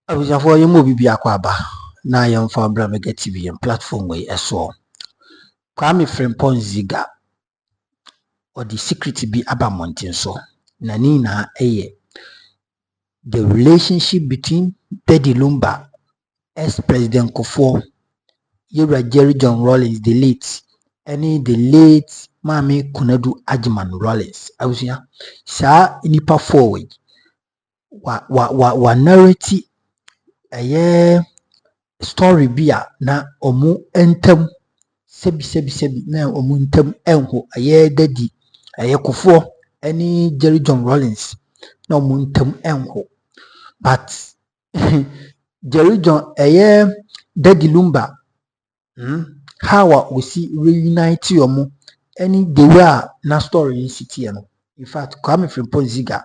Abusafo yemo bibi akwaba na yemfa bra mega TV platform we eso. Kwame Frimpong Ziega or the secret bi aba mountain so. Na ni na eye the relationship between Teddy Lumba, Ex President Kuffour, Jerry John Rawlings the late, any the late Mame Kunadu Ajman Rawlings. Abusia sa nipa forward wa narrative story bia na omu entem sebi na omu entem enho daddy Kuffour any Jerry John Rawlings na omu entem enho but Jerry John daddy Lumba how we see reunite omu any the way na story in city no. In fact Kwame Frimpong Ziega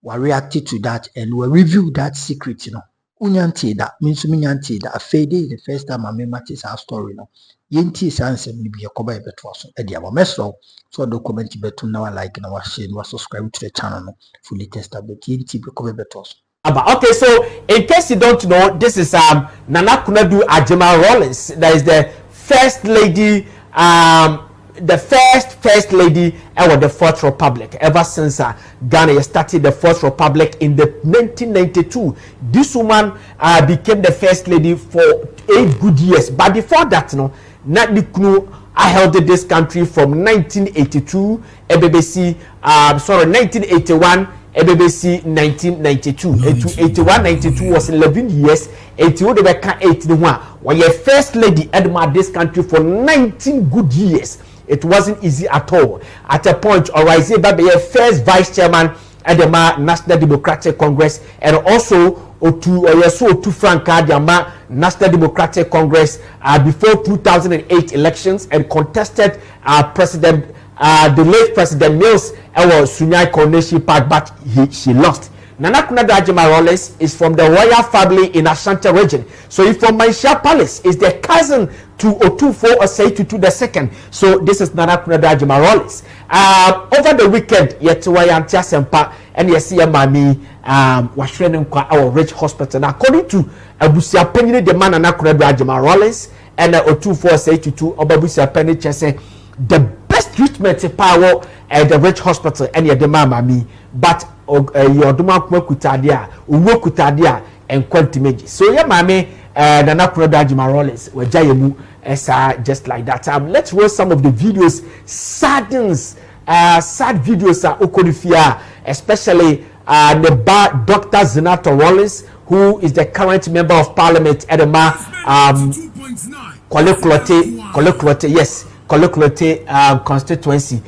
we reacted to that and we review that secret unyanti da minsu minyanti da afede the first time I remember this our story no yenti sanse ni bi yakoba ebeto so e dia mesro so document betu na like na wa share na subscribe to the channel no for latest update yenti bi yakoba ebeto so. Okay, so in case you don't know, this is Nana Kunadu Ziega Revealed. That is the first lady, the first lady ever the Fourth Republic. Ever since Ghana started the Fourth Republic in the 1992, this woman became the first lady for 8 good years. But before that, Nana Kunu I held this country from 1982, BBC, 1981. BBC 1992 81-92 was 11 years. 81 they were 81 when your first lady admired this country for 19 good years. It wasn't easy at all. At a point, Ziega be your first vice chairman at the National Democratic Congress, and also Otu Franca the National Democratic Congress before 2008 elections and contested President the late President Mills Sunyai Coronation Park, but she lost. Nana Kunadu Ziega Revealed is from the royal family in Ashanti region. So if from Maisha Palace is the cousin to Otufo Osei-Tutu II. So this is Nana Kunadu Ziega Revealed. Over the weekend, Yetuwayantia Sempa and Yesia Mami was kwa our rich hospital. Now, according to Abusia Penny, the man Nana Kunadu Ziega Revealed and Otufo Osei-Tutu Obabusia Penny Chese, the best treatment power at the rich hospital and your mama me, but your duma kutadia, uwo kutadia and quantimages. So yeah, mammy, Nana Kunadu Ziega Revealed were jayemu just like that. Let's roll some of the videos. Sad videos are okonifia, especially the Dr. Zenato Rawlings, who is the current member of parliament at the Koleklote, yes. Koleklote constituency.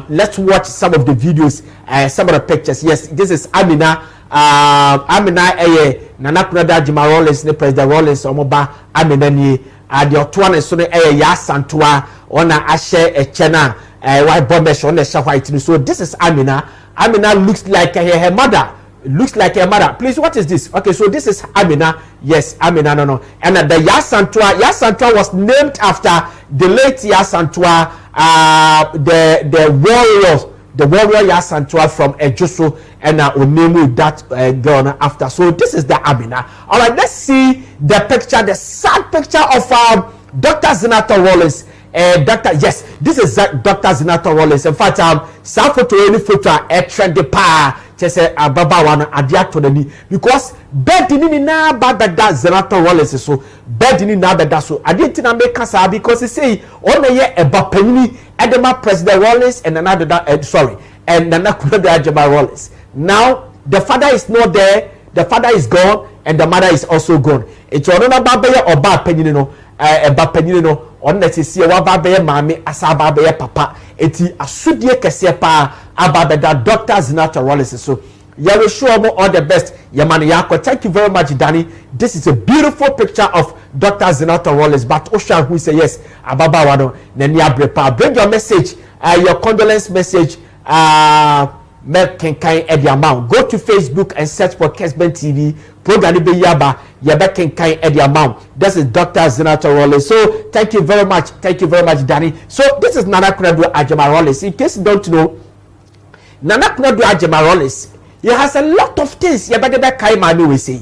Let's watch some of the videos, some of the pictures. Yes, this is Amina. Amina Nana Kunadu Ziega Revealed ne President Rawlings omoba Amina ni the otwane so ne ya santua ona ahye echena white bombesh on the white. So this is Amina. Amina looks like her mother. Looks like her mother. Please, what is this? Okay, so this is Amina. Yes, Amina. No. And the Yasantua was named after the late Yasantua, the warrior Yasantua from Ejoso, and Onemu that girl after. So this is the Amina. All right, let's see the picture, the sad picture of Dr. Zenato Rawlings. Yes, this is Dr. Zenato Rawlings. In fact, some photo trend the pa chese ababa wana adia to the because bed ni na babeda Zenato Rawlings so bed ni na beda so adi tina make kasa because he say on ye eba panini edema President Rawlings and another and Nana Kunadu Ziega Revealed. Now the father is not there, the father is gone, and the mother is also gone. It's another babaya or ba panini no eba panini no on that is see wa babaya mami asaba babaya papa eti asudie kese pa ababeda Dr. Zenato Rawlings. So yeah, we show more all the best. Yamani Yako, thank you very much, Danny. This is a beautiful picture of Dr. Zenato Rawlings. But Osha who say yes, Ababa Wano, Nenia Brepa. Bring your message, your condolence message, Kenkai Ediamount. Go to Facebook and search for Kesben TV. Program Yaba, Yaba Kenkai Ediamount. This is Dr. Zenato Rawlings. So thank you very much. Thank you very much, Danny. So this is Nana Kunadu Ziega Revealed. In case you don't know, Nana Kunadu Ziega Revealed, he has a lot of things. We say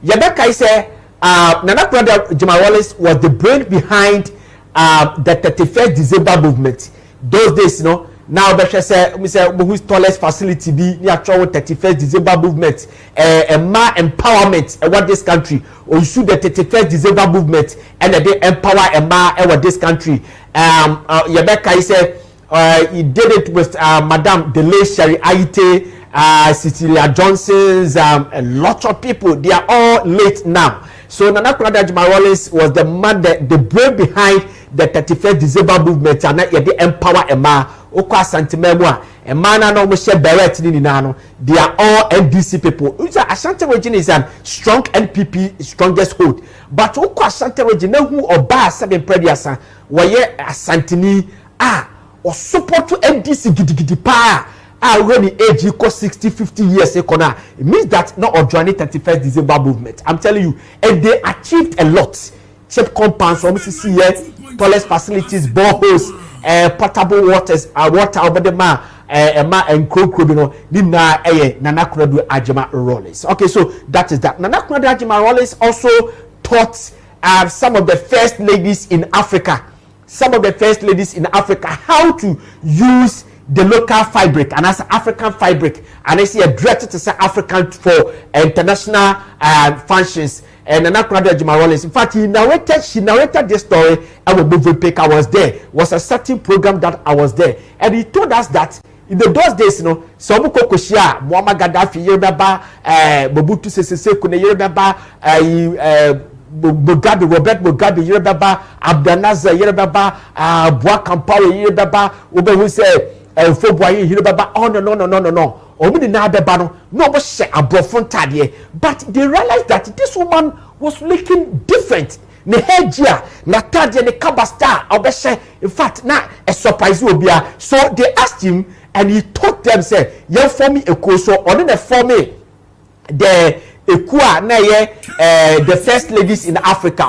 Yebeka say Nana Akufo-Addo Ajima Rawlings was the brain behind the 31st December movement. Those days, you know. Now, who's tallest facility be near 31st December movement, ma empowerment what this country, or should the 31st December movement and they empower a ma what this country. Yebeka said he did it with Madame Delay Sherry Aite, Cecilia Johnson's, a lot of people. They are all late now. So Nana Akufo-Addo Ajima Rawlings was the man, the brain behind the 31st December movement, and that they empower a ma. Okwa santimemwa a man and almost share beret ni nano. They are all NDC people. Ashanti region is a strong NPP strongest hold. But Okwa Ashanti region who or bar 7 prediasa where Asantini or support to NDC gidi pa when the age equals 60-50 years ekona. It means that not or joining 31st December movement. I'm telling you, and they achieved a lot. Cheap compounds, almost tallest facilities, boreholes, potable waters, water over the ma and Krokro, you know, Nana Akufo-Addo Ajima Rawlings. Okay, so that is that. Nana Akufo-Addo Ajima Rawlings also taught some of the first ladies in Africa, how to use the local fabric and as African fabric, and I see a directed to say African for international functions. And Nana Akufo-Addo Ajima Rawlings, in fact, she narrated this story. I was there. Was a certain program that I was there, and he told us that in those days, you know, some Kokoshia, Muammar Gaddafi, Yerbaba, Mobutu Sese Seko, Yerbaba, Mugabe, Robert Mugabe, Yerbaba, Abdanaza, Yerbaba, Bois Kampawe, Yerbaba, who say February, Yerbaba. Oh no. But they realized that this woman was looking different. Ne hejia, na tadia, ne kabasta, obeshe. In fact, na a surprise will be. So they asked him, and he taught them, say, "You for me a course, or then for me the ekua na ye the first ladies in Africa,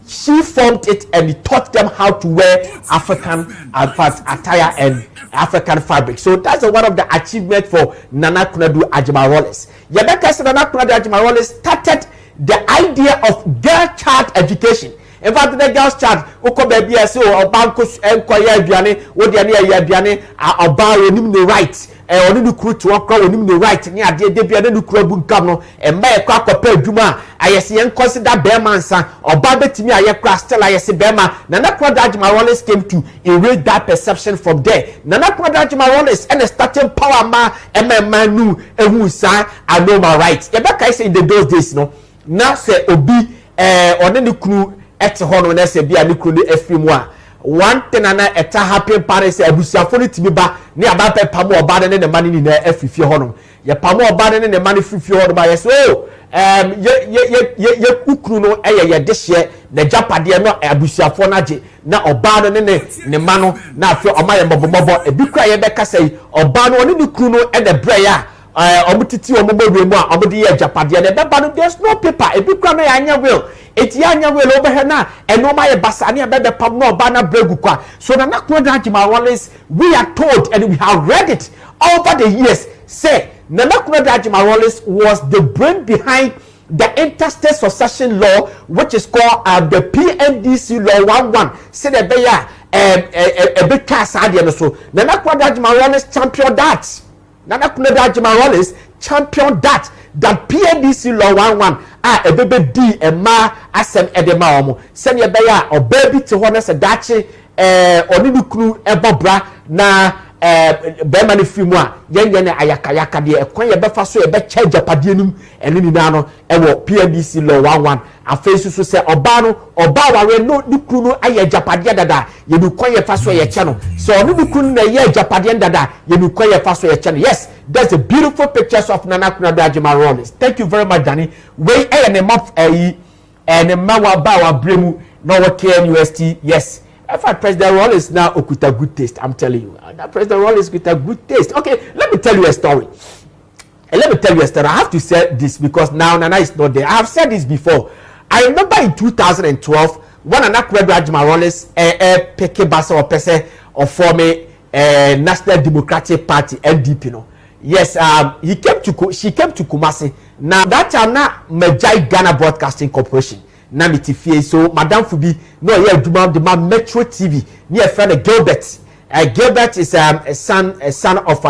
she formed it and he taught them how to wear African attire and African fabric." So that's one of the achievements for Nana Akufo-Addo Ajima Rawlings. Yebeka said Nana Akufo-Addo Ajima Rawlings started the idea of girl child education. In fact, the girls child, oko baby say o banko enkoya aduane, wo de na ya aduane, oba onim the right. Oni no kru to akra onim the right ni ade de bia na no kru abunkam no e ma e kwa akopa adwuma ayese yen consider bear nsa oba betimi aye kra still ayese bear man. Nana Akufo-Addo Ajima Rawlings came to erase that perception from there. Nana Akufo-Addo Ajima Rawlings and starting power ma manu ehu sa I know my rights. Yebeka say in those days no now say obi oni no kru ete ho no na say bia no kru no afim a one thing and eta happen parents abusiafo no timi ba ne aba pepam oba ne ne mani ni na afifie ho no ye pam oba ne ne mani fifie ho no ba yes ye kukru no ye dehye na japade no abusiafo na age na oba no ne mano na afi oma ye bobobobo ebi kra ye beka say oba no ne kru no e de bre ya omutiti omobodwe mu a omode ye japade ne beba no there's no paper ebi kra no ya anya will eti anya will obehe na enoma ye basane e bebe pam no oba na bregu kwa. So Nana Akufo-Addo Ajima Rawlings, we are told and we have read it over the years, say Nana Akufo-Addo Ajima Rawlings was the brain behind the interstate succession law, which is called the PNDC law 11. Say the beya a big cast idea so Nana Akufo-Addo Ajima Rawlings championed that. Nana Akufo-Addo Ajima Rawlings championed that PNDC law 11 a baby D and ma asem edema omo send ye beya or baby to one as a dachi onidukru ebobra na bema ni fimu a yen ayakayaka de ekwan ye befa so ye be charge apade num eni ni na no ewo PNDC law 11 afesu so se oba wa no dukru no aye japade dada ye du kwan ye fa so ye che no so onidukru na ye japade dada ye du kwan ye fa so ye che no. Yes, that's a beautiful pictures of Nana Akufo-Addo Ajima Rawlings. Thank you very much, Danny. We and a map and a mawa bawa bremu no KNUST. Yes. In fact, President Rawlings now okuta good taste. I'm telling you. That President Rawlings okuta good taste. Okay, let me tell you a story. I have to say this because now Nana is not there. I have said this before. I remember in 2012 when Nana Akufo-Addo Ajima Rawlings peke basa or pese or form a National Democratic Party NDP no. Yes, she came to Kumasi Now that time na Majai Ghana Broadcasting Corporation. Na me tifie so Madam Fubi no yeah the Metro TV near friend Gilbert. Gilbert is a son of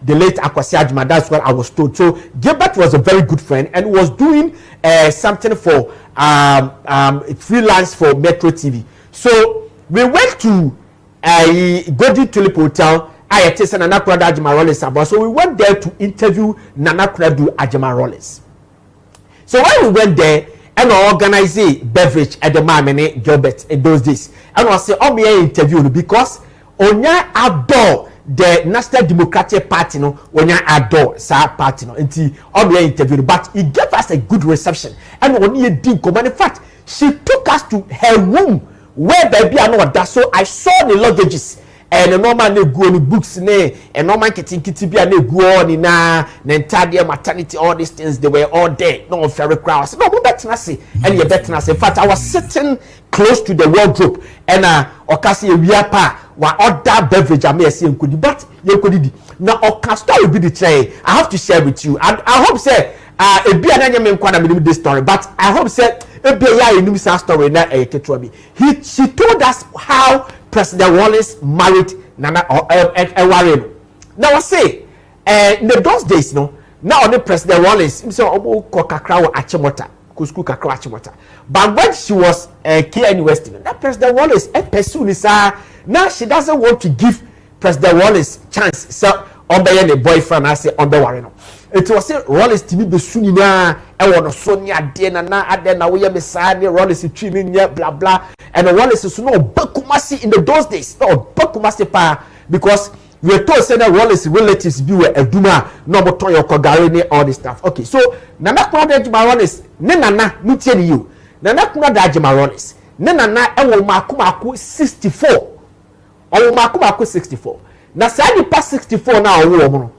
the late Akwasi Ajima. That's what I was told. So Gilbert was a very good friend and was doing something for freelance for Metro TV. So we went to Golden Tulip Hotel. I attended Nana Kuredu Ajima Rawlings about. So we went there to interview Nana Kuredu Ajima Rawlings. So when we went there and we organized a beverage at the Mamene Gilbert in those days, and I say, "Oh, me interview because onya adore the National Democratic Party no onya adore sa party no nti onya interview but he gave us a good reception and only a din command. In fact, she took us to her room where baby I know that. So I saw the luggages and the normal ne go ni books ne and normal kitty bia ne go ni na entire maternity, all these things, they were all there. No very crowd. So no better say and you better say. In fact, I was sitting close to the wardrobe and okasi ewia pa wa other beverage I may say nkudi but you could now oka story be the tray. I have to share with you and I hope say e bia na nyame nkwa na me this story but I hope say e bia ya enum sa story na ketua bi. She told us how President Rawlings married Nana Ewarren. Now I say in those days no now only President Rawlings him say obo kokakra wo achimota school kakra achimota but when she was KN University that President Rawlings pursue ni sa now she doesn't want to give President Rawlings chance so obey the boyfriend I say Warren no it was say Rawlings timi be su ni na e wo no so ni ade na ade na wo ye me sa ni Rawlings twi ni nya blah blah and Rawlings so no bakumasi in those days no bakumasi pa because we were told say that Rawlings relatives be were eduma no boton your kogare ni all this stuff. Okay, so Nana Kuredu Ajima Rawlings ne nana mutie ni you Nana Kuredu Ajima Rawlings ne nana e wo makumako 64 o makumako 64 na say ni pa 64 na wo mo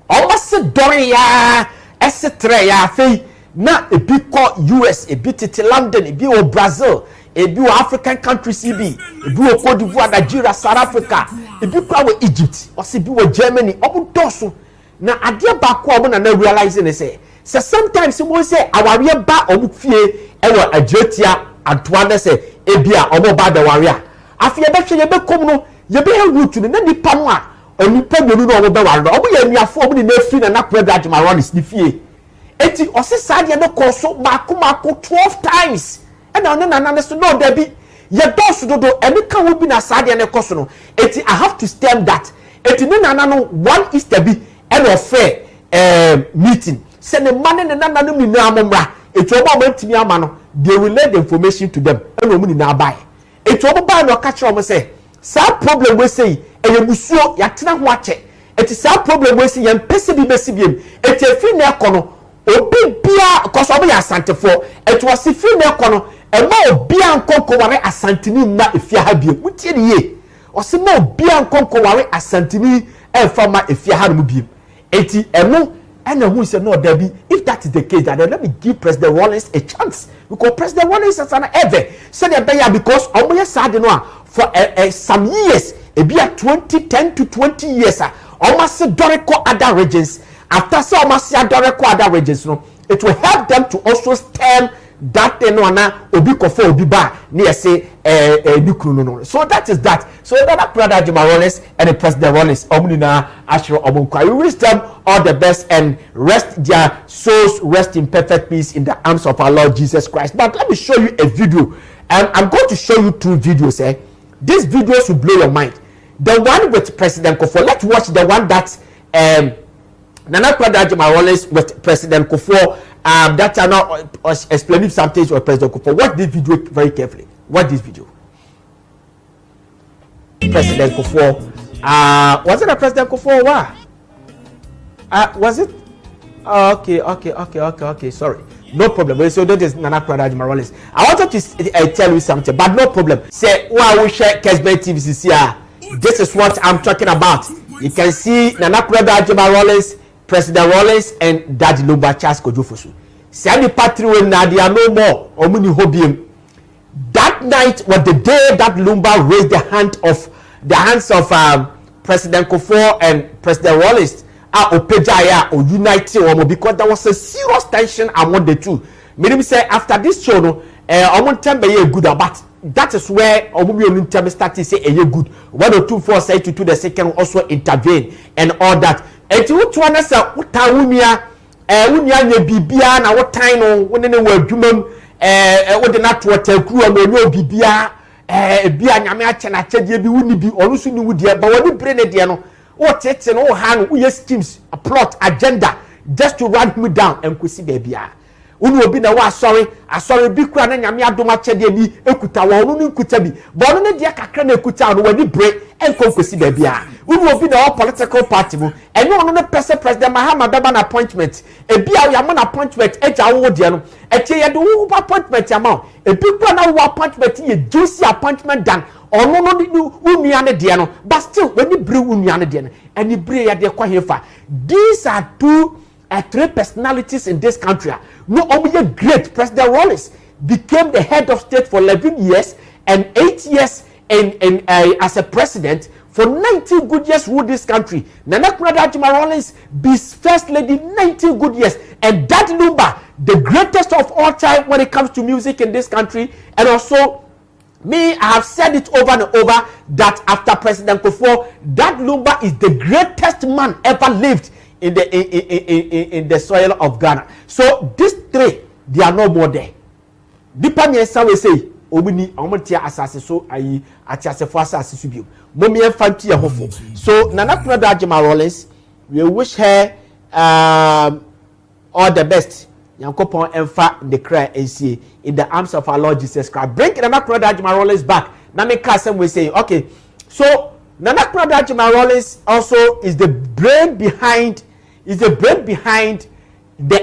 o ma se dore ya S3 ya fei na ebi ko US ebi tete London ebi o Brazil ebi o African countries ebi o Cote d'Ivoire, Nigeria, South Africa ebi kwa wo Egypt o se bi wo Germany o bu doso na ade ba ko o na realizing say sometimes mo say aware ba o mu fie e wo adiotia Antoine say ebi a o mo ba da ware a afie be hwe ye be kom no ye be root no na nipa no a onipa gbonu no o be ware o bu ye nuafo o bu ni na fi na Kuredu Ajima Rawlings ni fie eti o se saade no ko so makumako 12 times and na na so no there be ye dos dodo emi ka wo bi na saade ne koso no eti I have to stem that eti ne nana no one Easter bi and of fair meeting say ne mane ne nana no mi na amomra eti oba mo ntimi ama no they will let the information to them and omu ni na buy eti oba buy no ka kire omo say sa problem we say eye busuo ya tena ho ache eti sa problem we say ye mpese bi besi biem eti efi na ekono obi bia koso obi asantefo eti wasi fi na ekono ema obi ankonko ware asantini ma efia ha biem mutie ne ye osi ma obi ankonko ware asantini emfa ma efia ha no biem eti eno and who said no Debbie if that is the case then let me give President Rawlings a chance because President Rawlings is an ever said because omoye sad no for some years e be 2010 to 20 years almost doreko other regions after so almost doreko other regions no it will help them to also stem that no na obi kofo obi ba na say nukru no so that is that so that Kuredu Ajima Rawlings and the President Rawlings omnina ashro omonkwa we wish them all the best and rest their souls rest in perfect peace in the arms of our Lord Jesus Christ. But let me show you a video and I'm going to show you two videos. These videos will blow your mind. The one with President Kuffour, let's watch the one that Nana Kuredu Ajima Rawlings with President Kuffour that are not explaining some things with President Kuffour. Watch this video very carefully. Watch this video. President Kuffour. Was it a President Kuffour? Wow. Was it? Okay. Sorry. No problem. So that is Nana Kuredu Ajima Rawlings. I wanted to tell you something, but no problem. Say, wow, we share Kesbe TVCC. This is what I'm talking about. You can see Nana Kuredu Ajima Rawlings, President Rawlings, and Daddy Lumba Charles Kojofosu. Say the party will Nadia no more. Omuni Hobium. That night was the day that Lumba raised the hands of President Kuffour and President Rawlings opejaya or unite or because there was a serious tension among the two. Meaning say after this show no omo time be good but that is where omo on time start to say good. 102 say to the second also intervene and all that. Enti wutu na say utawumia wunya nya bibia na wotan no wone ne wadwumam wode na to takuru am no bibia bia nyame ache na chedie bi wuni bi onu so ni wudie ba woni bre ne de no wotete no ha no uye schemes a plot agenda just to run me down and kwesi bia unu obi na wa asori bi kura na nyame adom achede bi ekuta wo unu nkuta bi bo unu ne de kakra na ekuta no wani bre enko kwesi bia unu obi na political party mu enyo unu ne pese president Mahama beba na appointment ebia ya mo na appointment eja wo de no etie ye de wo appointment ama ebi kura na wo appointment ye juicy appointment dan ono no unua ne de no but still wani bre unua ne de no ani bre ya de kwa hefa. These are three personalities in this country. No, only great. President Rawlings became the head of state for 11 years and 8 years as a president. For 19 good years ruled this country. Nana Akufo-Addo Rawlings be first lady 19 good years. And that number, the greatest of all time when it comes to music in this country. And also, I have said it over and over that after President Kuffour, that number is the greatest man ever lived in the soil of Ghana. So these three, they are no more there. Depending we say, obini omotia asase so ayi atiase fo asase so bio. Momi enfanti ye hofo. So Nana Akufo-Addo Rawlings, we wish her all the best. Yankopon enfa the cry and see in the arms of our Lord Jesus Christ. Bring Nana Akufo-Addo Rawlings back. Na me ka some we say, okay. So Nana Akufo-Addo Rawlings also is the brain behind the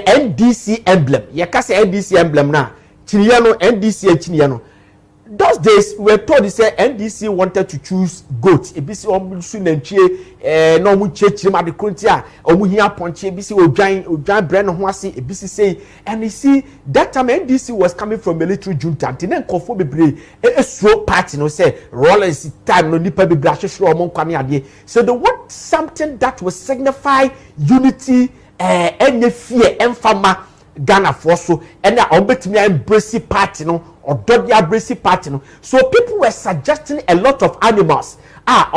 NDC emblem. You can say NDC emblem now. Chiniano, NDC and Chiniano. Those days, we were told say NDC wanted to choose goat. Ebisi omusu nenchie, no mu chechi ma de kuntia, omu hia ponche, ebisi ojan brand ho ase, ebisi say, and you see that time NDC was coming from military junta. Then kofo bebre, slow party no say Rawlings time no nipa bebre ahwehwe omo kwame ade. So they want something that will signify unity, enye fear, enfama Ghana for so, and that obetimi embrace party no. Or Dodgy Abrasi party. So people were suggesting a lot of animals. I'm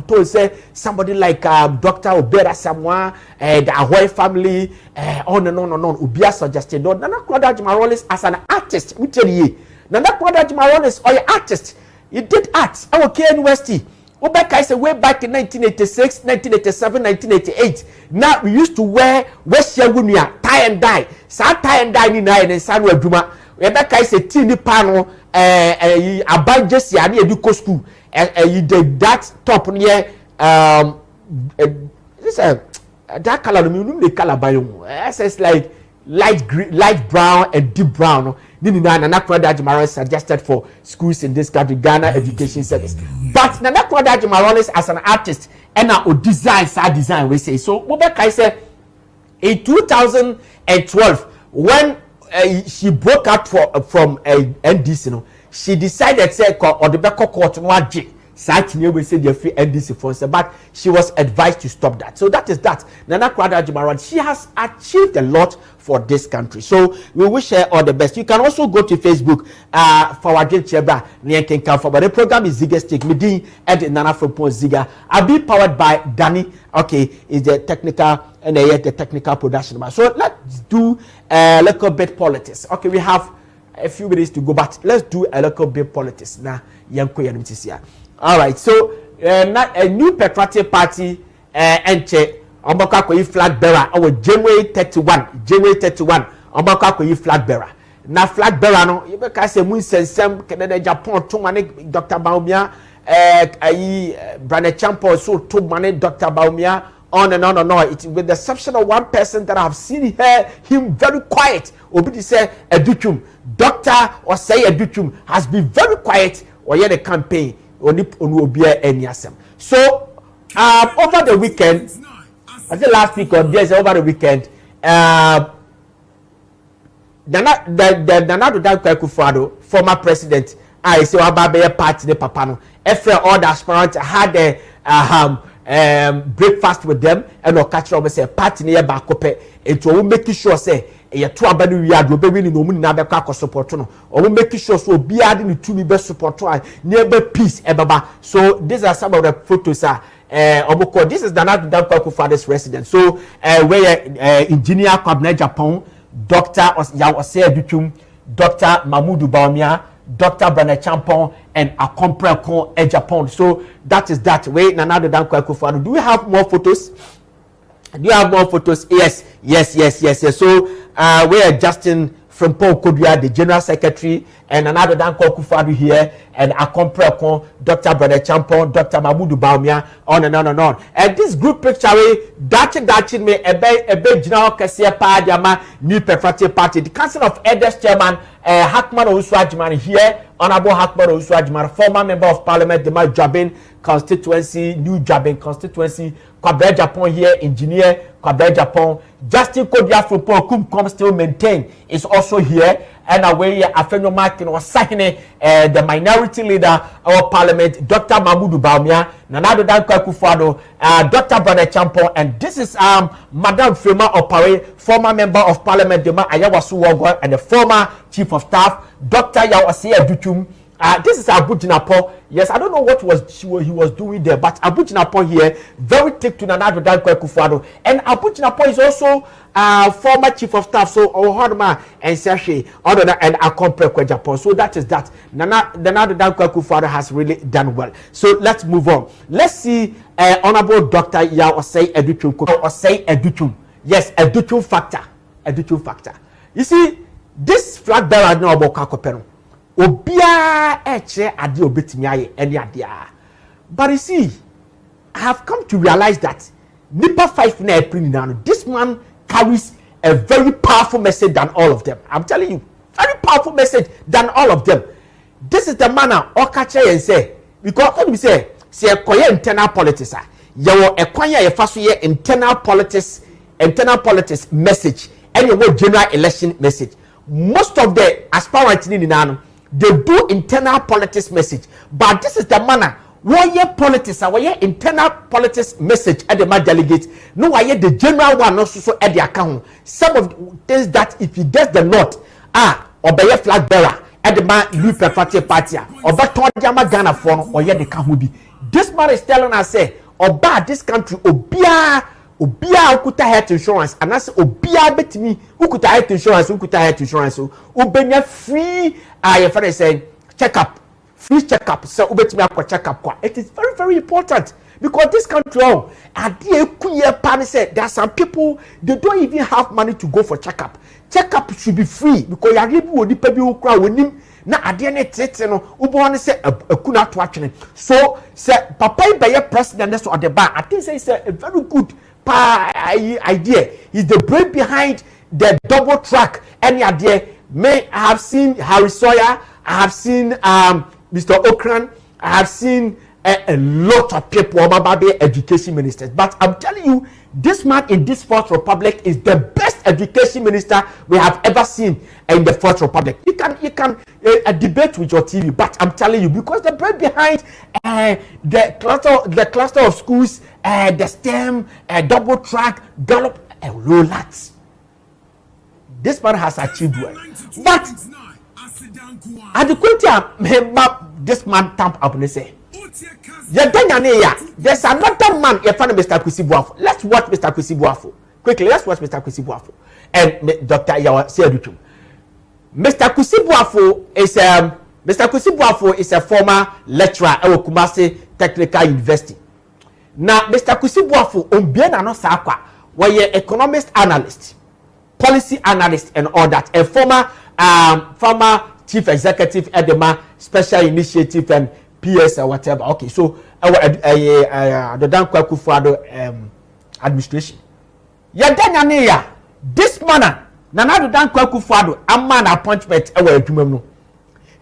told say somebody like Dr. Obera Samoa, the Ahoy family, on and on and on. Ubia suggested Nana Akufo-Addo Rawlings as an artist. We tell you, Nana Akufo-Addo Rawlings or an artist. He did art. I was university. Obeka is way back in 1986, 1987, 1988. Now we used to wear Westia tie and dye. Sa tie and dye ni na and san we adwuma. Obeka is a teeny panel about just ya near Duco school. You did that top near this that color the color by you. It's like light brown and deep brown. Nana Akufo-Addo Rawlings suggested for schools in this country, Ghana Education Service. But Nana Akufo-Addo Rawlings as an artist and now design we say. So Obeka said in 2012 when she broke out from NDC, she decided say or the back court we say the free NDC funds, but she was advised to stop that. So that is that. Nana Akufo-Addo Rawlings, she has achieved a lot for this country. So we wish her all the best. You can also go to Facebook for our Chebra Nyanken Kamfa. But the program is Ziga Stick. Medin and Nana from Ziga. I'll be powered by Danny. Okay, is the technical and the technical production. So let's do a little bit politics. Okay, we have a few minutes to go, but let's do a little bit politics. Now, Yanko Yanimtisia. All right, so a new patriotic party and Ombaka koyi flag bearer our January 31 Ombaka koyi flag bearer na flag bearer no you be ka say mun sensem Canada Japan to mane Dr. Baumia Brandon Champo so to mane Dr. Baumia on and on and on. It with the exception of one person that I have seen him very quiet. Obi say Educhum Dr. or say Educhum has been very quiet or the campaign oni obia eniasem. So over the weekend, I think last week or yes, over the weekend, Nana Kuffour, former president, I say Ababe party the papano. Every all the aspirants had breakfast with them and or catch up say party near back up and to make sure say a two abandon we are doing no money na be support no or make sure so be adding to me best support near peace ebaba. So these are some of the photos this is the Nana Kuffour's residence. So where engineer Kwabena Japan, Dr. Yawase Adutum, Dr. Mamudu Baumia, Dr. Brana Champon, and Akompre Kon e Japan. So that is that way. Nana Kuffour. Do we have more photos? Do you have more photos? Yes. So where Justin from Paul Kodua, the General Secretary, and another Dan Kuffour here, and Akompre Kon, Dr. Brana Champon, Dr. Mamudu Baumia, on and on and on. And this group picture, Dachin me a big general Cassia Padiama, New Perfected Party, the Council of Elders Chairman, Hackman Oswajman here, Honorable Hackman Oswajman, former member of Parliament, the Jabin constituency, New Jabin constituency, Kwabena Japan here, engineer Kwabena Japan, Justin Kodia from Pokum still maintain is also here, and away Afenyo Markin was signing the minority leader of Parliament, Dr. Mamudu Baumia, Nana Kuffour, Dr. Brana Champon, and this is Madame Frema Opare, former member of Parliament, Dema Ayawasu Wogwa, and the former Chief of Staff, Dr. Yawase Adutum. This is Abu Jinapo. Yes, I don't know what he was doing there, but Abu Jinapo here, very thick to Nana Kuffour. And Abu Jinapo is also former Chief of Staff, so Ohorma and Sashi, and Akompre Japan. So that is that. Nana Kuffour has really done well. So let's move on. Let's see Honorable Dr. Yawase Adutum. Yes, Adutum factor. You see, this flag bearer no about Kakopeno. Obia eche adi obetimi aye eni adia. But you see, I have come to realize that Nipa 5 na April now, this man carries a very powerful message than all of them. I'm telling you, very powerful message than all of them. This is the manner Okache and say, because what we say koye internal politics yawo ekwanya ye faso ye internal politics message and your general election message. Most of the aspirants in Nano, they do internal politics message, but this is the manner why politics are why internal politics message at the delegate. No, why the general one also so at the account. Some of the things that if he gets the note, obey flag bearer at the man you prefer party or but Tonjama Ghana phone or yet the can be. This man is telling us say oba this country obia ukuta health insurance and that's obia betimi ukuta health insurance ubenya free your friend say free checkup so ubetimi akwa checkup kwa. It is very very important because this country say there are some people they don't even have money to go for checkup should be free because ya rebu odi pa bi ukra wonim na ade ne tete no ubon say akuna to atwene. So say papa be president so the bar I think say it's a very good idea. He's the brain behind the double track any idea. I have seen Harry Sawyer, I have seen Mr. Okran, I have seen a lot of people about the education ministers, but I'm telling you, this man in this Fourth Republic is the best education minister we have ever seen in the Fourth Republic. You can debate with your TV, but I'm telling you, because the brain behind the cluster of schools, the STEM, double track, Gallop, Rolats. This man has achieved well, but at the point this man tamp up and say. There's another man, Mr. Kuffour. Let's watch Mr. Kuffour quickly. Let's watch Mr. Kuffour and Dr. Yawase Adutum. Mr. Kuffour is a former lecturer at Kumasi Technical University. Now, Mr. Kuffour umbiena no sakwa, where economist analyst, policy analyst, and all that. A former chief executive at the special initiative and PS or whatever. Okay, so the Dan Kuffour administration. This man, Nana Dan Kuffour, a man appointment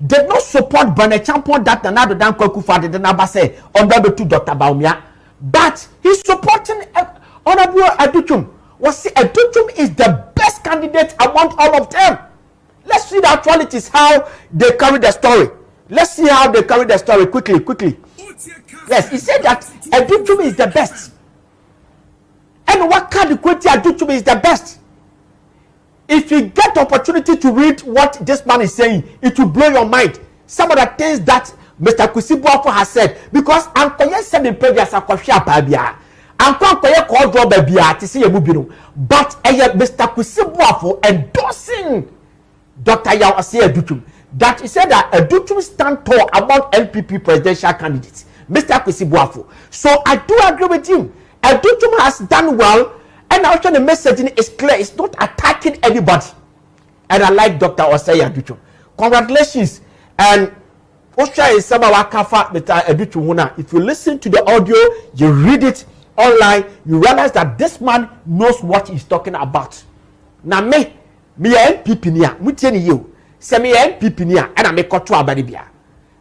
did not support Brana Champon that Nana Dan Kuffour did never say under the two Dr. Baumia, but he's supporting Honorable Adutum. Adutum is the best candidate among all of them. Let's see the actualities, how they carry the story. Let's see how they carry the story quickly. Yes, he said that Educhum is the best. And what kind of quality Educhum is the best? If you get the opportunity to read what this man is saying, it will blow your mind. Some of the things that Mr. Kusibuafo has said, because Ankoye said in previous Akwashia Pabia, Ankoye called Rob Babia to see a movie. But Mr. Kusibuafo endorsing Dr. Yawase Educhum, that he said that Educhum stand tall among NPP presidential candidates. Mr. Kusibuafo. So I do agree with him. Educhum has done well. And also the messaging is clear. It's not attacking anybody. And I like Dr. Osei Educhum. Congratulations. And Osha is Samawakafa Mr. Educhum. If you listen to the audio, you read it online, you realize that this man knows what he's talking about. Now me NPP niya. Mutieni you. Se me NPP niya. And I me koto abadibia.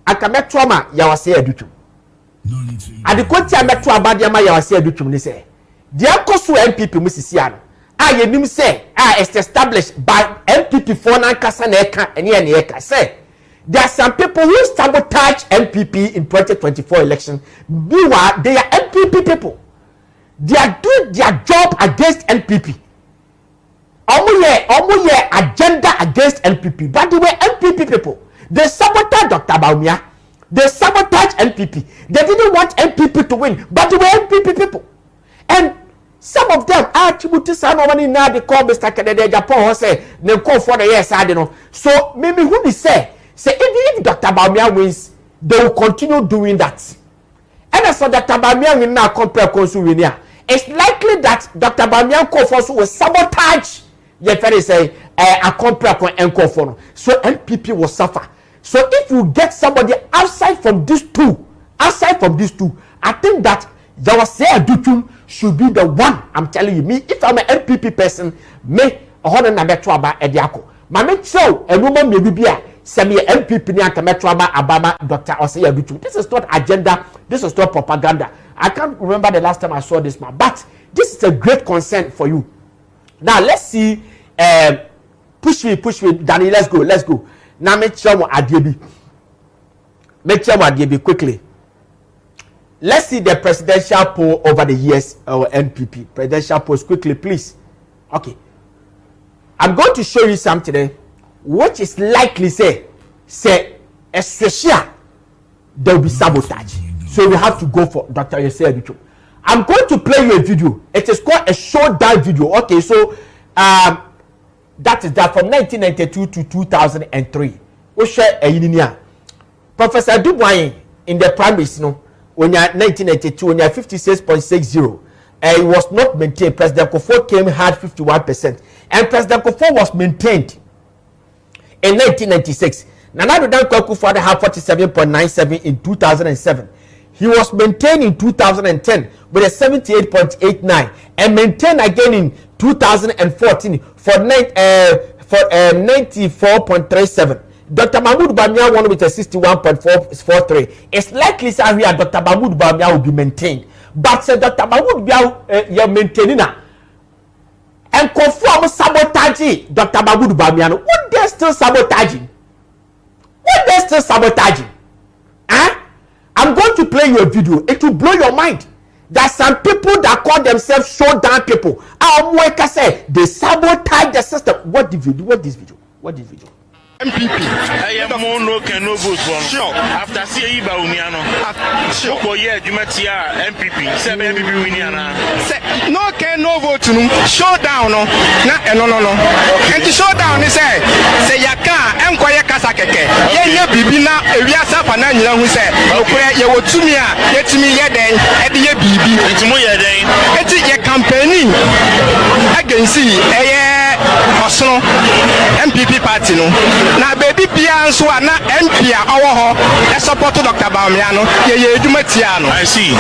Aka me trauma Yawase Educhum. Adikoti a me to abadiama Yawase Educhum ni se. The Akosu MPP Missisiano. I yenim say it's established by MPP for Nankasa Neka and Yeka. Say there are some people who sabotage MPP in 2024 election. Meanwhile, they are MPP people. They are doing their job against MPP. Omuye agenda against MPP. But they were MPP people. They sabotage Dr. Baumia. They sabotage MPP. They didn't want MPP to win, but they were MPP people. And some of them attribute to some money now they call Mr. Kennedy Japan say they call for the yes I don't know. So maybe who they say even if Dr. Baumia wins, they will continue doing that. And as for Dr. Baumia will now compare Konsuwinia, it's likely that Dr. Baumia Kuffour will sabotage the very say a compare and Kuffour. So NPP will suffer. So if you get somebody outside from these two, I think that Yawase Educhum should be the one. I'm telling you, me, if I'm an MPP person, me, a hundred na metro about Ediako. Mame show a woman may be a semi MPP ni anta metro about Abama Dr. Osei Educhum. This is not agenda, this is not propaganda. I can't remember the last time I saw this man, but this is a great concern for you. Now let's see. Push me, Danny. Let's go. Now make sure Adiebi quickly. Let's see the presidential poll over the years, or NPP presidential polls quickly, please. Okay, I'm going to show you something today, which is likely say especially there will be sabotage. So we have to go for Dr. Yawase Educhum. I'm going to play you a video. It is called a showdown video. Okay, so that is that from 1992 to 2003. We share a union. Professor Dubois in the primaries, when you're 1982, when you're 56.60, it was not maintained. President Kuffour came had 51%, and President Kuffour was maintained in 1996. Nana Kuffour had 47.97 in 2007. He was maintained in 2010 with a 78.89, and maintained again in 2014 for 94.37. Dr. Mahmoud Bamia won with a 61.43. It's likely that Dr. Mahmoud Bamia will be maintained. But Dr. Mahmoud Bamia you're maintaining now. And conform sabotaging Dr. Mahmoud Bamia. What they're still sabotaging? I'm going to play you a video. It will blow your mind. There are some people that call themselves showdown people. They sabotage the system. What this video? MPP. I am no can no vote for. Sure. After seeing Bauniano. Sure. For yeah, you might see MPP. 7 MPP Winiana. No can no vote to showdown. No. And the showdown is say Yaka and Koya Kasakeke. Yeah, Bibina, we are Sapana, who said, you were to me, yet to me, yet then, at the BB. It's more than it's a campaigning. I can see a MPP party. Na baby Pian so na MP our ho support Dr. Bamiano ye edumatiano. I see.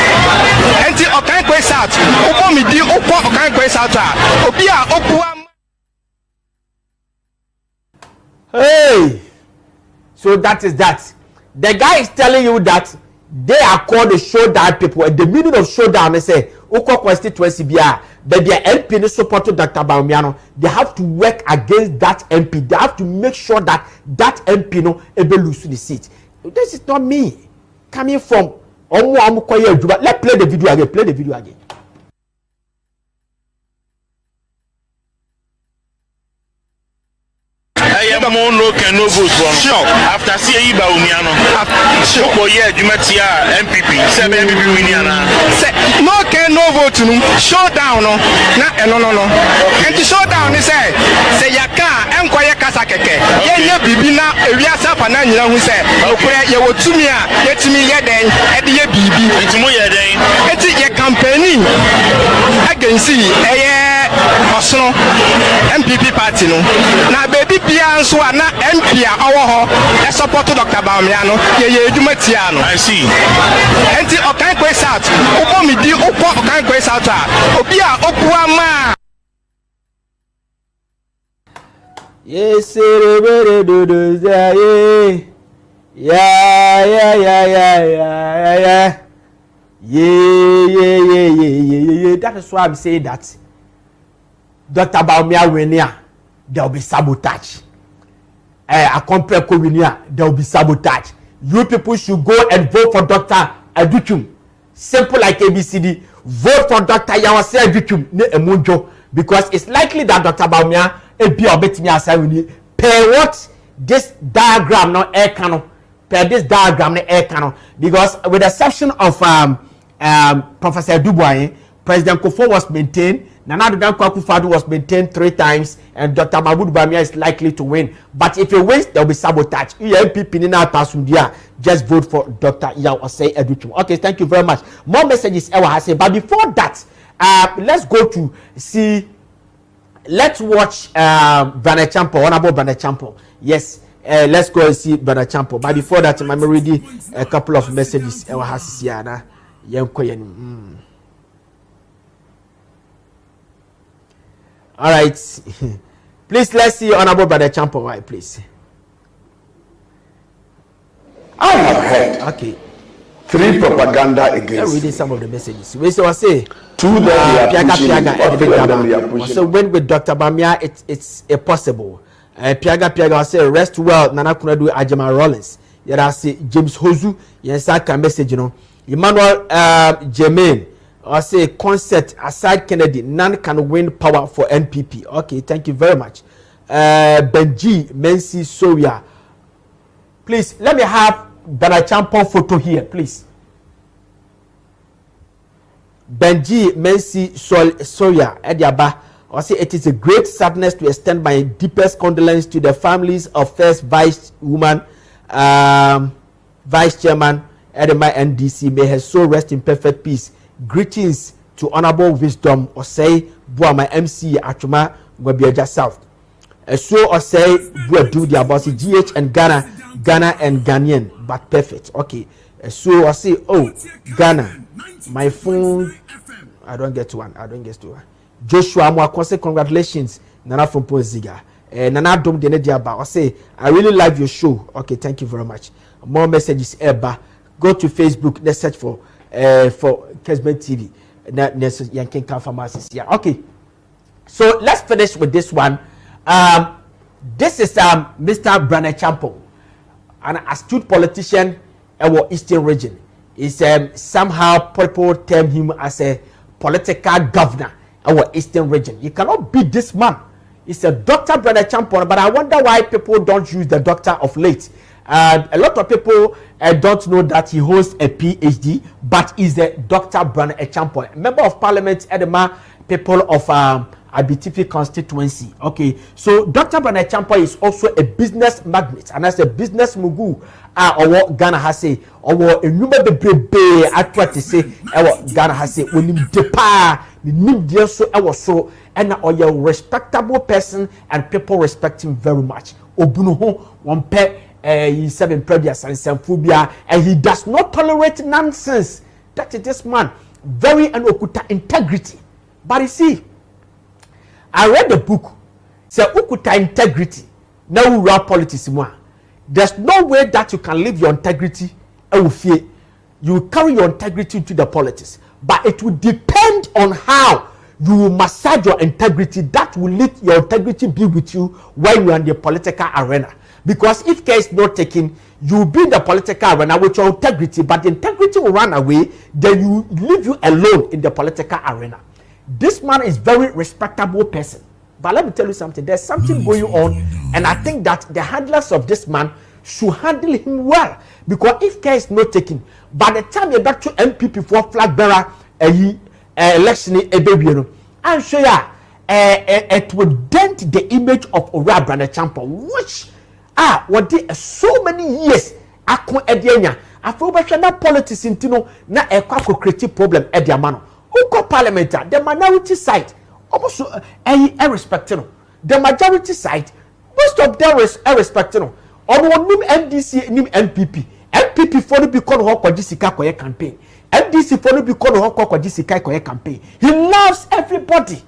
Enti okan kwes out. Opo mi di opo okan kwes out a. Obi a opo. Hey. So that is that. The guy is telling you that they are called the showdown people, and the meaning of showdown is say Oko constituency bia that their MP is supporting Dr. Baumiano. They have to work against that MP. They have to make sure that that MP no able lose the seat. This is not me coming from omo koye adwuma. Let's play the video again. Play the video again. No can no vote for sure. After see Iba Uniano, sure, yeah, you met here MPP, 7 MPP Uniana. No can no vote to showdown, no, no. And the showdown is say Yaka, and Kwaya Kasakeke, yeah, Bibina, we are Sapanana who said, okay, you will to me, yet to me, yet then, at the BB, it's more than it's a campaign. I can see, Osno, MPP party, no. Now, baby, Pianso, na MP awo ho support Dr. Bamiano ye Jumatiano. I see. Enti okan kwes out. Opo mi di opo okan kwes out a. Obi a opua ma. Yes, do yeah. That is why I'm saying that Dr. Bamiano Wenia, there will be sabotage. I compare Kowinia, there will be sabotage. You people should go and vote for Dr. Aduchum. Simple like ABCD. Vote for Dr. Yawase Aduchum, ne emunjo, because it's likely that Dr. Bawumia ebi obetimi asawini. Per what this diagram no air canon. Per this diagram no air canon. Because with the exception of Professor Dubois, President Kuffour was maintained. Nana Kuffour was maintained 3 times, and Dr. Mahmoud Bawumia is likely to win. But if he wins, there will be sabotage. Just vote for Dr. Yawase Aduchum. Okay, thank you very much. More messages, but before that, let's go to see. Let's watch Brother Champo, Honorable Brother Champo. Yes, let's go and see Brother Champo. But before that, I'm reading a couple of messages. All right. Please, let's see Honorable Brother Champo. Right, please. I have heard 3 propaganda against. Reading some of the messages. We say 2 that they are pushing. So when with Dr. Bawumia, it's possible. Piaga say rest well. Nana Kunadu Ajama Rawlings. Yada say James Hozu. Yensa can message Emmanuel Jermaine. I say concert aside Kennedy, none can win power for NPP. Okay, thank you very much. Benji Mensi Soria. Please let me have Brother Champo photo here, please. Benji Mensi Soria Ediaba. I say it is a great sadness to extend my deepest condolences to the families of first Vice Chairman Edema NDC. May her soul rest in perfect peace. Greetings to Honorable Wisdom or say Bua my MC Achuma Gwabiaja South. So or say Bua do the about GH and Ghana and Ghanaian, but perfect. Okay. So I say, oh Ghana, my phone. I don't get to one. Joshua Mwakose, congratulations. Nana from Ziega. Nana Dom Denediaba. I say I really love your show. Okay, thank you very much. More messages Eba. Go to Facebook. Let's search for Kesben TV. Okay, so let's finish with this one. This is Mr. Brother Champo, an astute politician in our Eastern region. Is somehow people term him as a political governor in our Eastern region. You cannot beat this man. It's a Dr. Brother Champo, but I wonder why people don't use the doctor of late. A lot of people don't know that he holds a PhD, but is a Dr. Brother Champo, member of Parliament, Edema, people of Abitifi constituency. Okay, so Dr. Brother Champo is also a business magnate, and as a business mogul, or Ghana has say, or a number of baby at what to say, Ghana has say, when him depart, the media so, and or a respectable person, and people respect him very much. Obuno one pet. He's 7 previous and phobia, and he does not tolerate nonsense. That is this man, very okuta integrity. But you see, I read the book. Say okuta integrity. Now we rap politics more. There's no way that you can live your integrity. You carry your integrity to the politics, but it will depend on how you will massage your integrity. That will let your integrity be with you when you are in the political arena. Because if care is not taken, you will be in the political arena with your integrity, but the integrity opportunity will run away, then you leave you alone in the political arena. This man is very respectable person. But let me tell you something. There's something going on, and I think that the handlers of this man should handle him well. Because if care is not taken, by the time you're back to MPP for flag bearer election, I'm sure it will dent the image of Ora Brand Champion, which what did so many years akon edianya. I feel that politics intino na a creative problem ediamano. Who parliament, the minority side. Almost irrespective. The majority side, most of them is irrespective. On nim MDC, nim MPP for the because of Jessica Koye campaign. MDC for the because of Jessica Koye campaign. He loves everybody.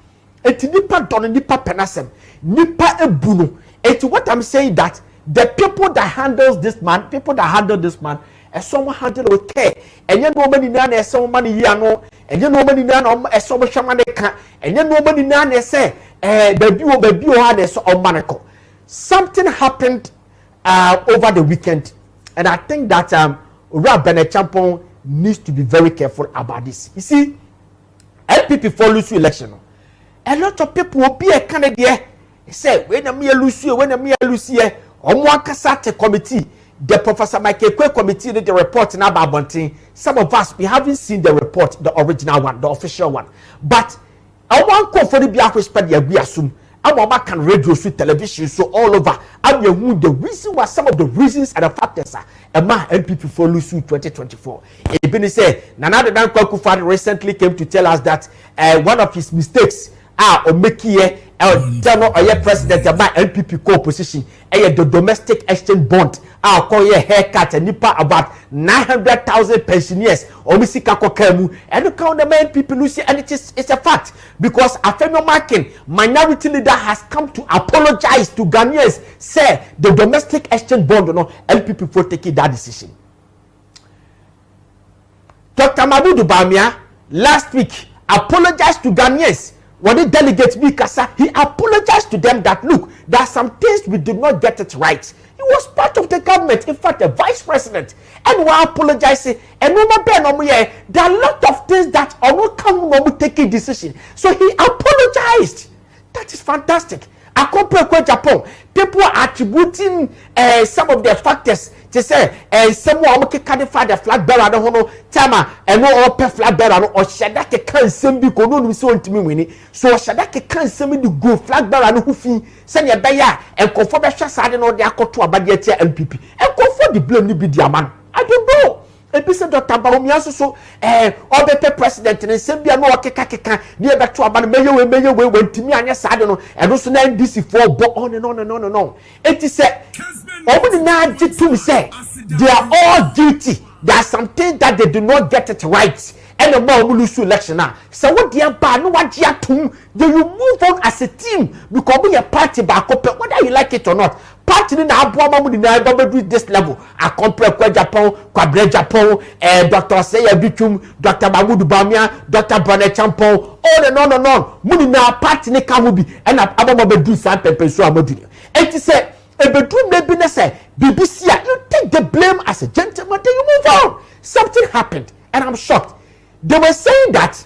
It's nipa don nipa penasem, nipa ebuno. It's what I'm saying that the people that handle this man, and someone handle with care. And you know many none as so many yano, and you know many none as so much money can, and you know many none say, baby had so manical. Something happened over the weekend, and I think that Rabbi Champon needs to be very careful about this. You see, LPP for lose election. A lot of people will be a candidate. Say, when a mere Lucy, Omwakasate committee. The Professor Michael Kwe committee did the report in Ababontin. Some of us, we haven't seen the report, the original one, the official one. But I want to for the Biak respect we assume. I want can radio, television, so all over. I'm the reason why some of the reasons and the factors are a man MPP for Lusu 2024. Even say Nana Kuffour recently came to tell us that one of his mistakes or making president of my MPP co-opposition the domestic exchange bond call ye haircut and nipa about 900,000 pensioners or misika kokemu and you count the main people Lucy, and it's a fact because Afemi Markin minority leader has come to apologize to Ghanaians, say the domestic exchange bond MPP for taking that decision. Dr. Mabudu Bamia last week apologized to Ghanaians. When the delegates Mikasa, he apologized to them that look, there are some things we did not get it right. He was part of the government, in fact, the vice president, and we are apologizing. And there are a lot of things that are not coming when we take a decision. So he apologized. That is fantastic. Compare Japan, people are attributing some of the factors to say someone can carry the flag bearer no tama and no open flag bearer or shadake can send be kono so ntimi wini so shadake can send the go flag bearer no hufi send ya beya and conform be hwasa no de akoto abade atia MPP and conform the blame ni bi dia man. I don't know. Episode Dr. Baromia so obepe president ne sembia no okeka ne beto aba no meyewe wentimi anya sade no and so na NDC for bo on and on. It is say omo na jitum say they are all guilty. There are some things that they do not get it right. And the more lose election now. So what they are bad, no what they are to they will move on as a team because we are party back up whether you like it or not. Party na aboa mu na do this level. I compare kwa Japan, kwa Japan, Dr. Seya Bitum, Dr. Mabudu Bamia, Dr. Brane Champon, all and on. Mu na party ne ka mu bi and abama be do san pepe so amodi. And to say a bedroom maybe na say BBC you take the blame as a gentleman then you move on. Something happened and I'm shocked. They were saying that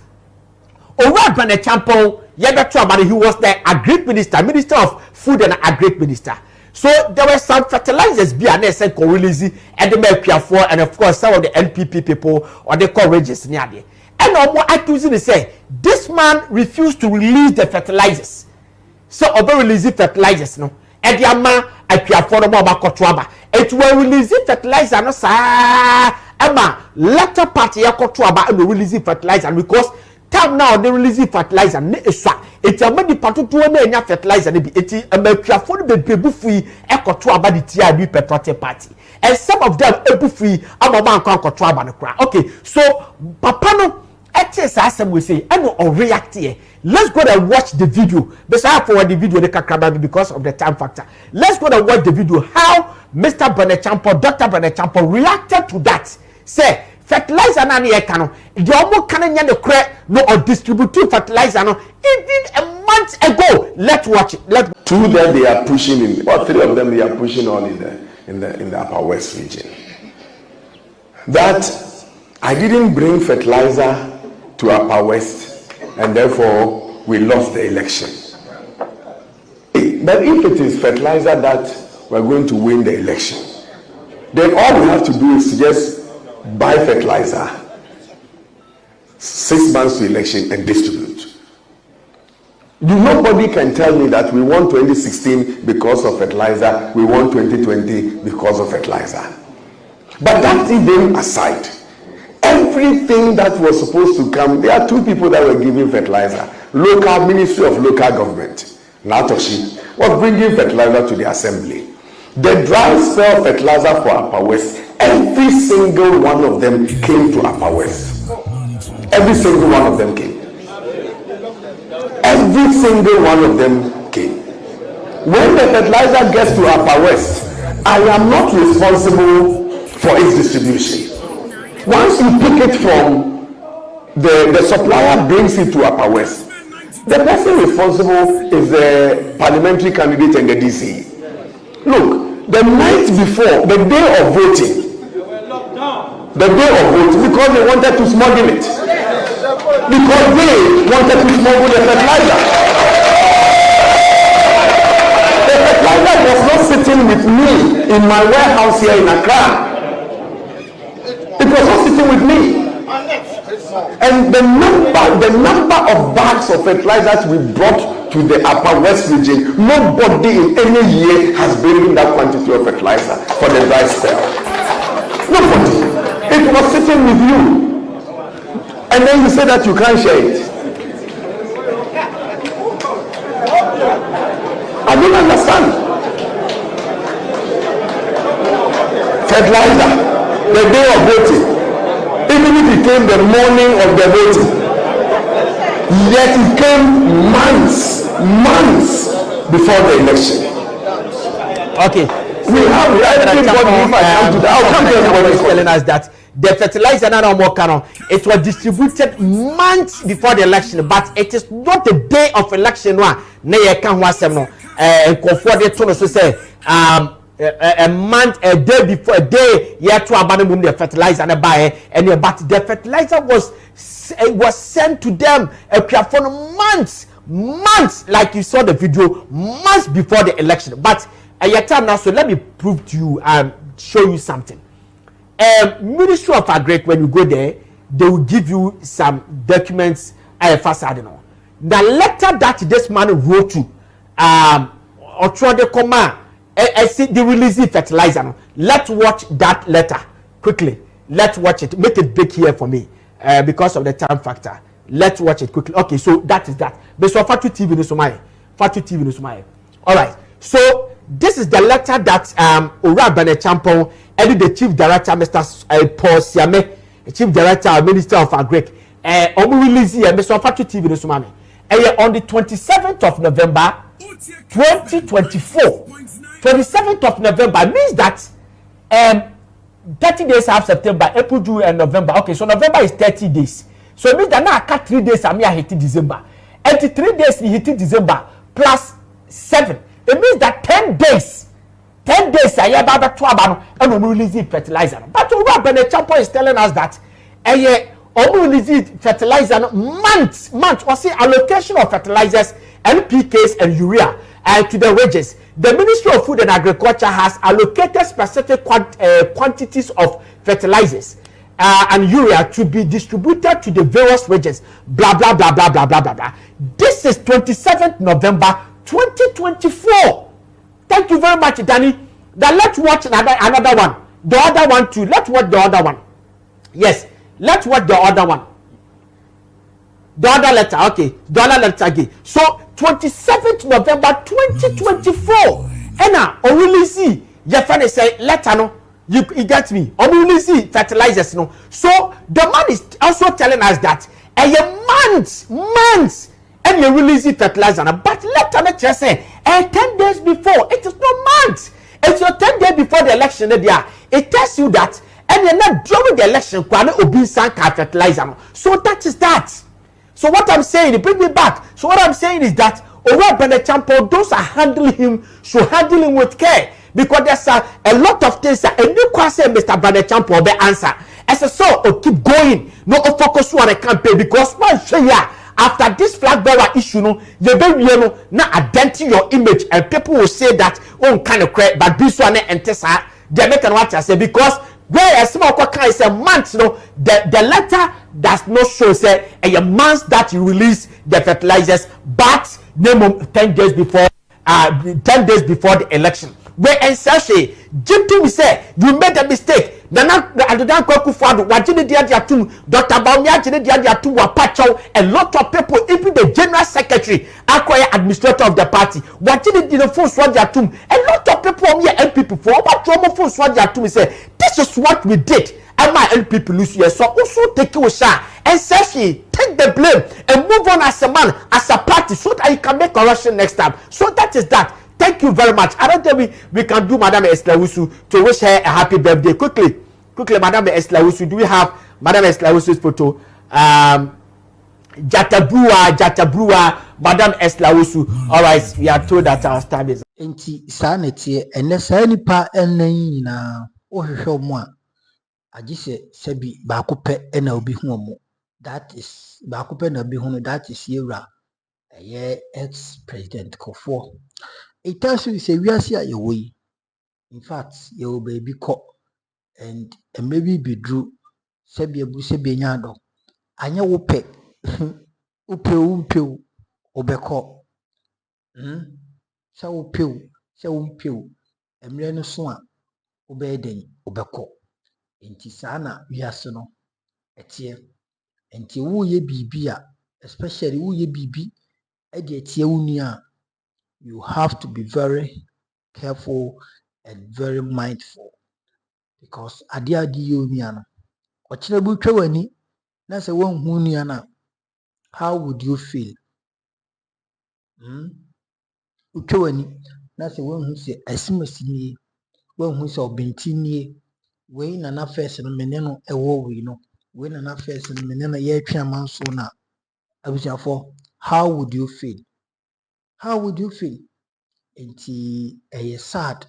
Ora Brane Champon he was the agri minister of food and agri minister. So there were some fertilizers be an essence release and the Melkia and of course some of the NPP people or the courageous near there. And no more accusing say this man refused to release the fertilizers. So over release fertilizers no. And the man Akia for more about Kotuaba. It will release fertilizer no sa Emma latter party Kotuaba and release fertilizer because time now they release fertilizer ne eswa eti amadi patoto na enya fertilizer ne bi eti amakuafo no bebufu ekoto aba di tia bi patriotic party and some of them ebufu amama anko ankoto aba ne kra. Okay, so papa no etes asem we say and on react here. Let's go and watch the video. Besides for the video because of the time factor. Let's go and watch the video how Mr. Branechampo, Dr. Branechampo reacted to that. Say fertilizer na ne ka no the omo kan nya the credit no or distributing fertilizer no even a month ago. Let's watch it. Two that they are pushing in, or three of them they are pushing on in the Upper West region. That I didn't bring fertilizer to Upper West, and therefore we lost the election. But if it is fertilizer that we're going to win the election, then all we have to do is to just buy fertilizer 6 months to election and distribute. Nobody can tell me that we won 2016 because of fertilizer, we won 2020 because of fertilizer. But that even aside, everything that was supposed to come, there are 2 people that were giving fertilizer. Local Ministry of Local Government, Natoshi, was bringing fertilizer to the assembly. The dry spell fertilizer for Upper West, every single one of them came to Upper West. Every single one of them came. Every single one of them came. When the fertilizer gets to Upper West, I am not responsible for its distribution. Once you pick it from the supplier brings it to Upper West, the person responsible is the parliamentary candidate and the DC. Look, the night before, the day of voting, because they wanted to smuggle it, because they wanted to smuggle the fertilizer. The fertilizer was not sitting with me in my warehouse here in Accra. It was not sitting with me. And the number of bags of fertilizers we brought to the Upper West region, nobody in any year has been that quantity of fertilizer for the dry spell. Nobody. It was sitting with you. And then you say that you can't share it. I don't understand. Fertilizer, the day of voting, even if it came the morning of the voting, yet it came months before the election. Okay. We have everybody. I'll come to everybody telling us that the fertilizer it was distributed months before the election, but it is not the day of election. A month, a day before, a day yet to abandon the fertilizer and buy and but the fertilizer was sent to them for months, like you saw the video, months before the election. But at time now, so let me prove to you and show you something. Ministry of Agriculture, when you go there, they will give you some documents. The letter that this man wrote to or try the command. I see the releasing fertilizer. Let's watch that letter quickly. Let's watch it. Make it big here for me because of the time factor. Let's watch it quickly. Okay, so that is that. Fatu TV no Sumai. All right. So this is the letter that Ora Benechampo, the Chief Director, Mr. Paul Siame, Chief Director, Minister of Agriculture, release here, Mr. Fatu TV no Sumai. On the 27th of November, 2024. 27th of November means that 30 days have September, April, June, and November. Okay, so November is 30 days. So it means that now I cut 3 days and I hit December. 83 days he hit December plus 7. It means that 10 days. 10 days I have about 12 and we release fertilizer. But Robert Champo is telling us that release fertilizer months or say allocation of fertilizers, NPKs and urea to the wages. The Ministry of Food and Agriculture has allocated specific quantities of fertilizers and urea to be distributed to the various regions. Blah blah blah blah blah blah blah blah. This is 27th November 2024. Thank you very much, Danny. Then let's watch another one. The other one too. Let's watch the other one. Yes, let's watch the other one. The other letter, okay. The other letter again. So 27th November 2024. And now, Orulisi, your friend say letter no. You get me? Orulisi fertilizers no. So the man is also telling us that months, and you release fertilizer. But letter me just say 10 days before. It is not months. It's your 10 days before the election. It tells you that, and you're not during the election. Fertilizer. So that is that. So what I'm saying, it brings me back. So what I'm saying is that Ora Benechampo, those are handling him, should handle him with care. Because there's a lot of things that a new question Mr. Benechampo will answer. as a so keep going no focus on a campaign because one say after this flag bearer issue no you be no na identify your image and people will say that kind of credit but this one enter sa they make an what I say because where a small kind is a month no the letter does not show say a month that you release the fertilizers but name 10 days before 10 days before the election where and say Jim say you made a mistake Nana Kuffour wajini dia Dr. Baumia jini dia wapacho a lot of people even the general secretary acquire administrator of the party wajini dia phone swadi atum a lot of people on here NPP for what trouble phone swadi atum say this is what we did and my NPP lose here so also take you share and say take the blame and move on as a man as a party so that you can make correction next time so that is that. Thank you very much. I don't think we can do Madame Eslawusu to wish her a happy birthday. Quickly, Madame Eslawusu. Do we have Madame Eslawusu's photo? Jatabrua, Madame Eslawusu. All right, we are told that our time is. Enti sanete ene sani pa enen na ohwehwe mo a agise sebi ba kope ena obi hu mo. That is ba kope na obi hu that is Yewra ex President Kuffour. It tells you say we are here your way. In fact, your baby caught and maybe be drew Sebia Busebi Nyado. Anya upe upe obeko. Sa upe emre no so obeden obeko. Enti sana wiasono etie enti wo ye bibia especially wo ye bibi e de etie wuni a you have to be very careful and very mindful because adia yoniano ochire bu twani na se won hu niana how would you feel utwani na se won hu se asimasini won hu se obentini we na na first no meneno ewo we no we na na first no meneno ye atwa manso na abusiafo how would you feel enti sad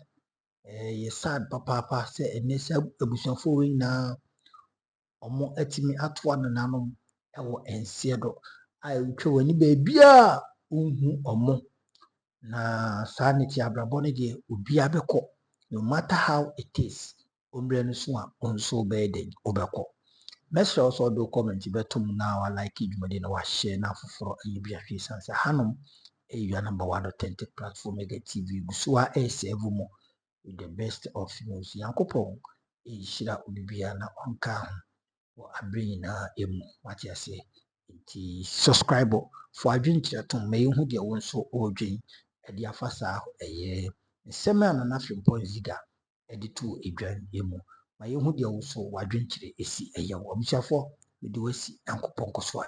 papa say enesa abusuafo we na omo atimi atwa nanom ewo ense do ai utwe wani ba bia unhu omo na sanity abrabo ne de obi abekọ no matter how it is ombre no so a onso be den obekọ message also do comment betum na wa like idumade na wa share na foforo ayibia hwe sanse hanom you are number 1 authentic platform Mega TV Gusua S7 mo with the best of news yankopon shira obibia na onka ho abrin na emu what you say nti subscribe for adwinkyere ton me hu de wonso odwen e de afasa eye nsema na na Fimpo Ziga editu edwan emu ma ye hu de wonso wadwinkyere esi eye wo abuchafo de wasi yankopon koso